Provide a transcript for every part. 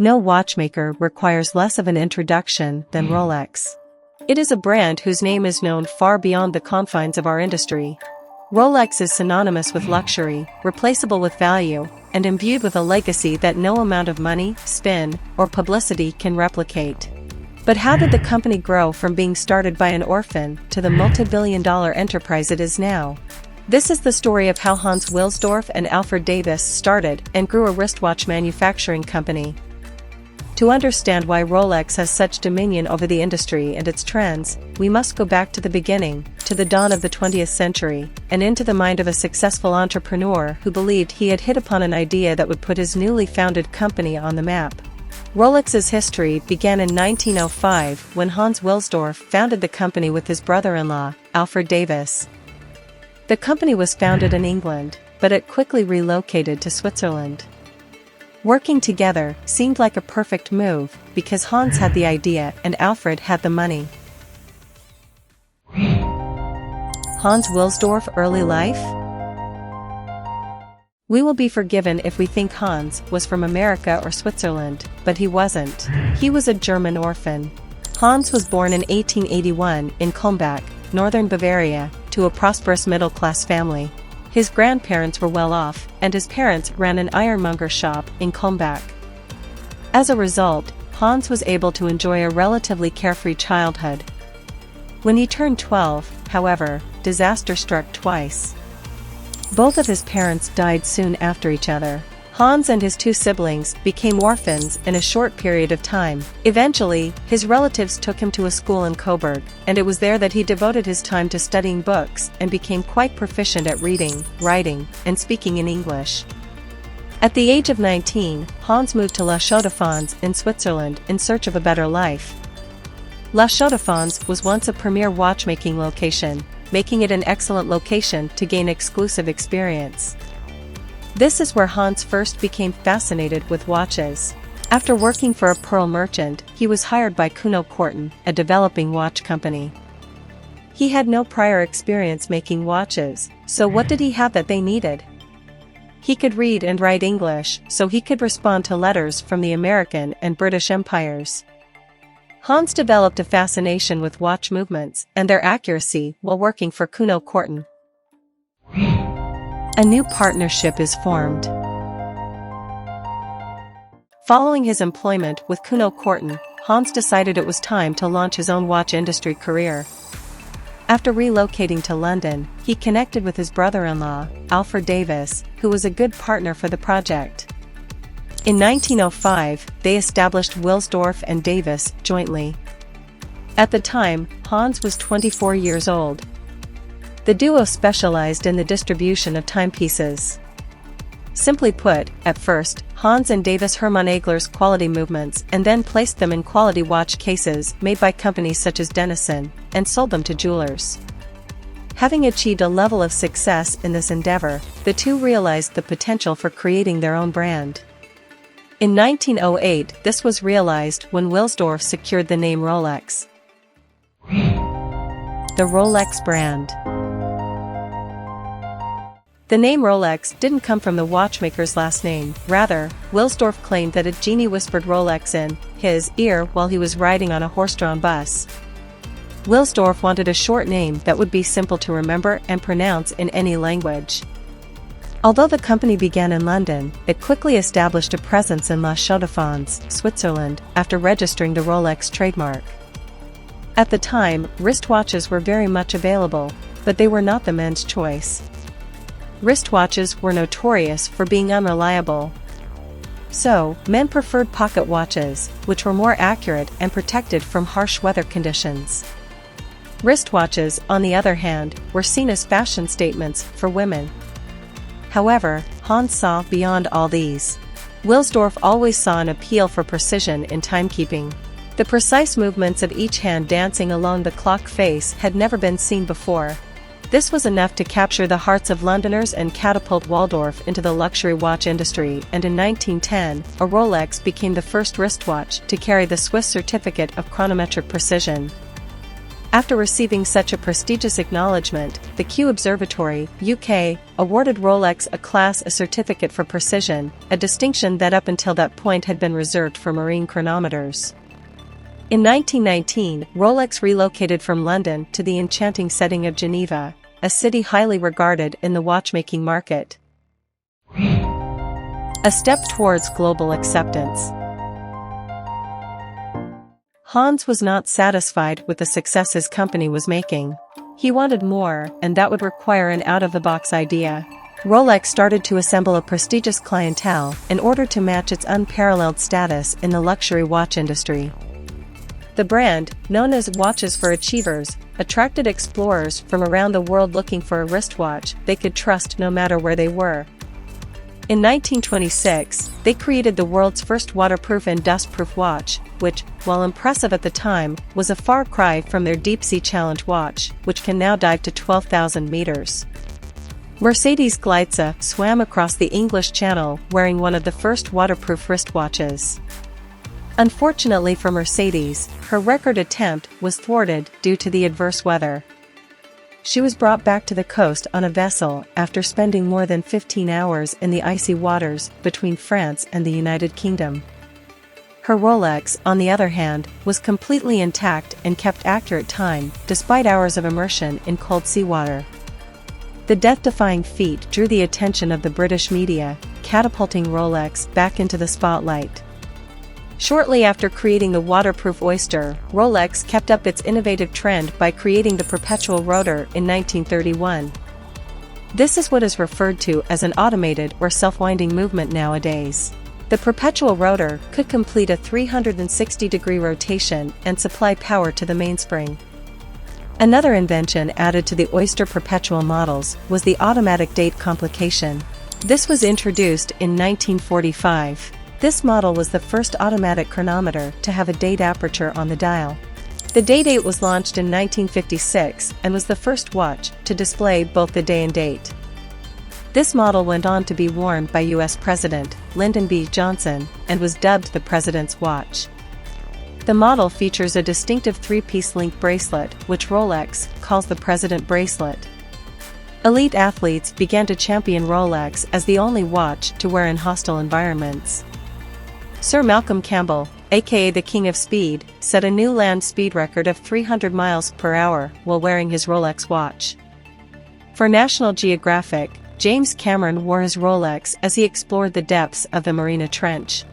No watchmaker requires less of an introduction than Rolex. It is a brand whose name is known far beyond the confines of our industry. Rolex is synonymous with luxury, replaceable with value, and imbued with a legacy that no amount of money, spin, or publicity can replicate. But how did the company grow from being started by an orphan to the multi-billion-dollar enterprise it is now? This is the story of how Hans Wilsdorf and Alfred Davis started and grew a wristwatch manufacturing company. To understand why Rolex has such dominion over the industry and its trends, we must go back to the beginning, to the dawn of the 20th century, and into the mind of a successful entrepreneur who believed he had hit upon an idea that would put his newly founded company on the map. Rolex's history began in 1905 when Hans Wilsdorf founded the company with his brother-in-law, Alfred Davis. The company was founded in England, but it quickly relocated to Switzerland. Working together seemed like a perfect move because Hans had the idea and Alfred had the money. Hans Wilsdorf early life? We will be forgiven if we think Hans was from America or Switzerland, but he wasn't. He was a German orphan. Hans was born in 1881 in Kulmbach, northern Bavaria, to a prosperous middle-class family. His grandparents were well off, and his parents ran an ironmonger shop in Kulmbach. As a result, Hans was able to enjoy a relatively carefree childhood. When he turned 12, however, disaster struck twice. Both of his parents died soon after each other. Hans and his two siblings became orphans in a short period of time. Eventually, his relatives took him to a school in Coburg, and it was there that he devoted his time to studying books and became quite proficient at reading, writing, and speaking in English. At the age of 19, Hans moved to La Chaux-de-Fonds in Switzerland in search of a better life. La Chaux-de-Fonds was once a premier watchmaking location, making it an excellent location to gain exclusive experience. This is where Hans first became fascinated with watches. After working for a pearl merchant, he was hired by Kuno Korten, a developing watch company. He had no prior experience making watches, so what did he have that they needed? He could read and write English, so he could respond to letters from the American and British empires. Hans developed a fascination with watch movements and their accuracy while working for Kuno Korten. A new partnership is formed. Following his employment with Kuno Korten, Hans decided it was time to launch his own watch industry career. After relocating to London, he connected with his brother-in-law, Alfred Davis, who was a good partner for the project. In 1905, they established Wilsdorf and Davis jointly. At the time, Hans was 24 years old. The duo specialized in the distribution of timepieces. Simply put, at first, Hans and Davis Hermann-Egler's quality movements and then placed them in quality watch cases made by companies such as Denison, and sold them to jewelers. Having achieved a level of success in this endeavor, the two realized the potential for creating their own brand. In 1908, this was realized when Wilsdorf secured the name Rolex. The Rolex brand. The name Rolex didn't come from the watchmaker's last name. Rather, Wilsdorf claimed that a genie whispered Rolex in his ear while he was riding on a horse-drawn bus. Wilsdorf wanted a short name that would be simple to remember and pronounce in any language. Although the company began in London, it quickly established a presence in La Chaux-de-Fonds, Switzerland, after registering the Rolex trademark. At the time, wristwatches were very much available, but they were not the men's choice. Wristwatches were notorious for being unreliable. So, men preferred pocket watches, which were more accurate and protected from harsh weather conditions. Wristwatches, on the other hand, were seen as fashion statements for women. However, Hans saw beyond all these. Wilsdorf always saw an appeal for precision in timekeeping. The precise movements of each hand dancing along the clock face had never been seen before. This was enough to capture the hearts of Londoners and catapult Waldorf into the luxury watch industry, and in 1910, a Rolex became the first wristwatch to carry the Swiss certificate of chronometric precision. After receiving such a prestigious acknowledgement, the Kew Observatory, UK, awarded Rolex a Class A certificate for precision, a distinction that up until that point had been reserved for marine chronometers. In 1919, Rolex relocated from London to the enchanting setting of Geneva, a city highly regarded in the watchmaking market. A step towards global acceptance. Hans was not satisfied with the success his company was making. He wanted more, and that would require an out-of-the-box idea. Rolex started to assemble a prestigious clientele in order to match its unparalleled status in the luxury watch industry. The brand, known as Watches for Achievers, attracted explorers from around the world looking for a wristwatch they could trust no matter where they were. In 1926, they created the world's first waterproof and dustproof watch, which, while impressive at the time, was a far cry from their deep-sea challenge watch, which can now dive to 12,000 meters. Mercedes Gleitze swam across the English Channel wearing one of the first waterproof wristwatches. Unfortunately for Mercedes, her record attempt was thwarted due to the adverse weather. She was brought back to the coast on a vessel after spending more than 15 hours in the icy waters between France and the United Kingdom. Her Rolex, on the other hand, was completely intact and kept accurate time despite hours of immersion in cold seawater. The death-defying feat drew the attention of the British media, catapulting Rolex back into the spotlight. Shortly after creating the waterproof Oyster, Rolex kept up its innovative trend by creating the perpetual rotor in 1931. This is what is referred to as an automated or self-winding movement nowadays. The perpetual rotor could complete a 360-degree rotation and supply power to the mainspring. Another invention added to the Oyster perpetual models was the automatic date complication. This was introduced in 1945. This model was the first automatic chronometer to have a date aperture on the dial. The Day-Date was launched in 1956 and was the first watch to display both the day and date. This model went on to be worn by U.S. President Lyndon B. Johnson and was dubbed the President's Watch. The model features a distinctive three-piece link bracelet, which Rolex calls the President Bracelet. Elite athletes began to champion Rolex as the only watch to wear in hostile environments. Sir Malcolm Campbell, aka the King of Speed, set a new land speed record of 300 miles per hour while wearing his Rolex watch. For National Geographic, James Cameron wore his Rolex as he explored the depths of the Mariana Trench.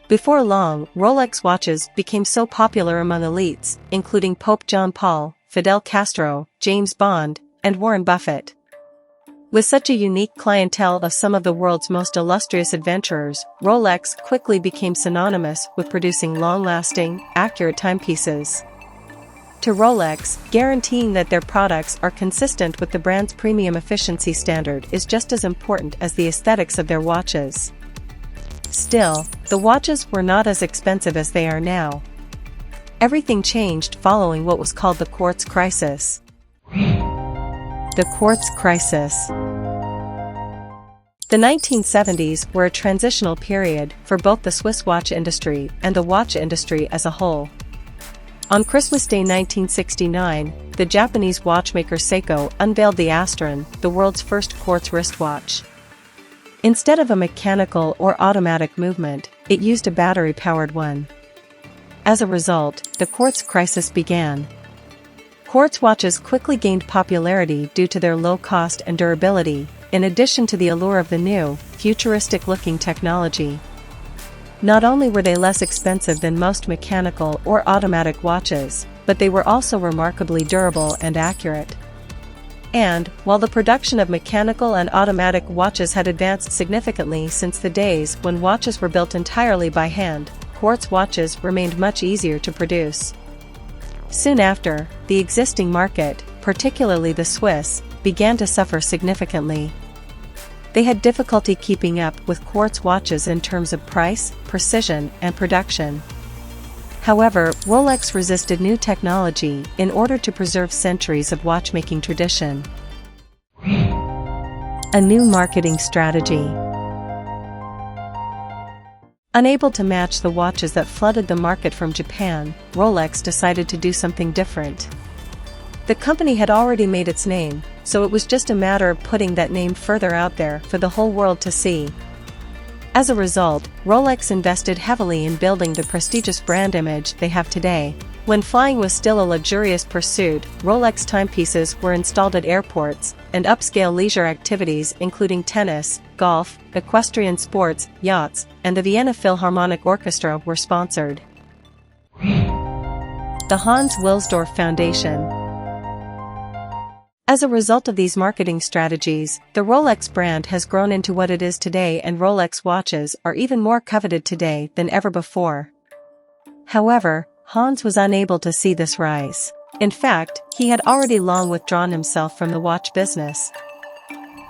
Before long, Rolex watches became so popular among elites, including Pope John Paul, Fidel Castro, James Bond, and Warren Buffett. With such a unique clientele of some of the world's most illustrious adventurers, Rolex quickly became synonymous with producing long-lasting, accurate timepieces. To Rolex, guaranteeing that their products are consistent with the brand's premium efficiency standard is just as important as the aesthetics of their watches. Still, the watches were not as expensive as they are now. Everything changed following what was called the Quartz Crisis. The Quartz Crisis. The 1970s were a transitional period for both the Swiss watch industry and the watch industry as a whole. On Christmas Day 1969, the Japanese watchmaker Seiko unveiled the Astron, the world's first quartz wristwatch. Instead of a mechanical or automatic movement, it used a battery-powered one. As a result, the Quartz Crisis began. Quartz watches quickly gained popularity due to their low cost and durability, in addition to the allure of the new, futuristic-looking technology. Not only were they less expensive than most mechanical or automatic watches, but they were also remarkably durable and accurate. And, while the production of mechanical and automatic watches had advanced significantly since the days when watches were built entirely by hand, quartz watches remained much easier to produce. Soon after, the existing market, particularly the Swiss, began to suffer significantly. They had difficulty keeping up with quartz watches in terms of price, precision, and production. However, Rolex resisted new technology in order to preserve centuries of watchmaking tradition. A new marketing strategy. Unable to match the watches that flooded the market from Japan, Rolex decided to do something different. The company had already made its name, so it was just a matter of putting that name further out there for the whole world to see. As a result, Rolex invested heavily in building the prestigious brand image they have today. When flying was still a luxurious pursuit, Rolex timepieces were installed at airports, and upscale leisure activities including tennis, golf, equestrian sports, yachts, and the Vienna Philharmonic Orchestra were sponsored. The Hans Wilsdorf Foundation. As a result of these marketing strategies, the Rolex brand has grown into what it is today, and Rolex watches are even more coveted today than ever before. However, Hans was unable to see this rise. In fact, he had already long withdrawn himself from the watch business.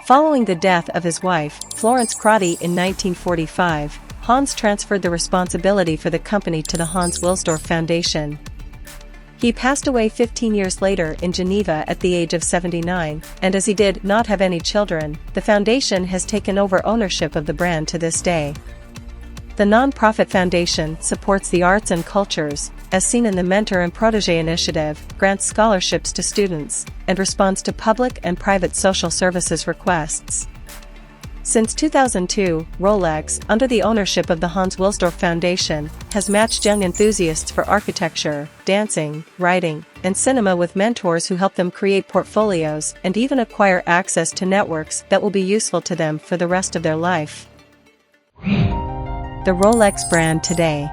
Following the death of his wife, Florence Crotty, in 1945, Hans transferred the responsibility for the company to the Hans Wilsdorf Foundation. He passed away 15 years later in Geneva at the age of 79, and as he did not have any children, the foundation has taken over ownership of the brand to this day. The non-profit foundation supports the arts and cultures, as seen in the Mentor and Protégé initiative, grants scholarships to students, and responds to public and private social services requests. Since 2002, Rolex, under the ownership of the Hans Wilsdorf Foundation, has matched young enthusiasts for architecture, dancing, writing, and cinema with mentors who help them create portfolios and even acquire access to networks that will be useful to them for the rest of their life. The Rolex brand today.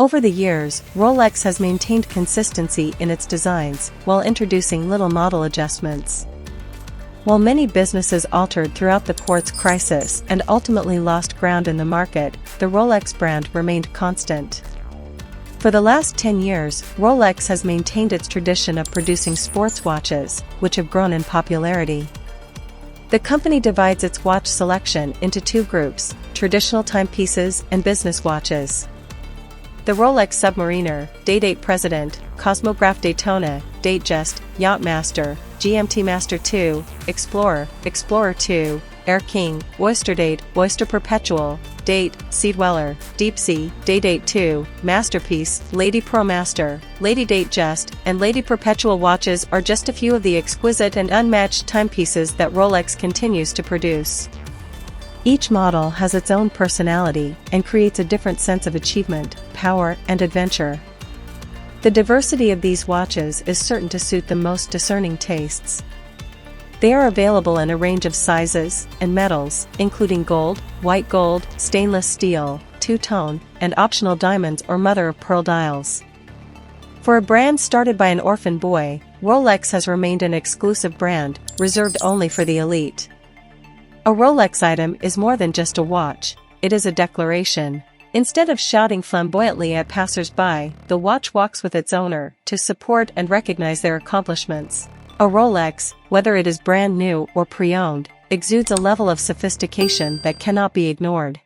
Over the years, Rolex has maintained consistency in its designs while introducing little model adjustments. While many businesses altered throughout the quartz crisis and ultimately lost ground in the market, the Rolex brand remained constant. For the last 10 years, Rolex has maintained its tradition of producing sports watches, which have grown in popularity. The company divides its watch selection into two groups: traditional timepieces and business watches. The Rolex Submariner, Day-Date President, Cosmograph Daytona, Datejust, Yachtmaster, GMT-Master 2, Explorer, Explorer 2, Air King, Oyster Date, Oyster Perpetual, Date, Sea Dweller, Deep Sea, Day-Date 2, Masterpiece, Lady Pro Master, Lady Datejust, and Lady Perpetual watches are just a few of the exquisite and unmatched timepieces that Rolex continues to produce. Each model has its own personality and creates a different sense of achievement, power, and adventure. The diversity of these watches is certain to suit the most discerning tastes. They are available in a range of sizes and metals, including gold, white gold, stainless steel, two-tone, and optional diamonds or mother-of-pearl dials. For a brand started by an orphan boy, Rolex has remained an exclusive brand, reserved only for the elite. A Rolex item is more than just a watch, it is a declaration. Instead of shouting flamboyantly at passers-by, the watch walks with its owner to support and recognize their accomplishments. A Rolex, whether it is brand new or pre-owned, exudes a level of sophistication that cannot be ignored.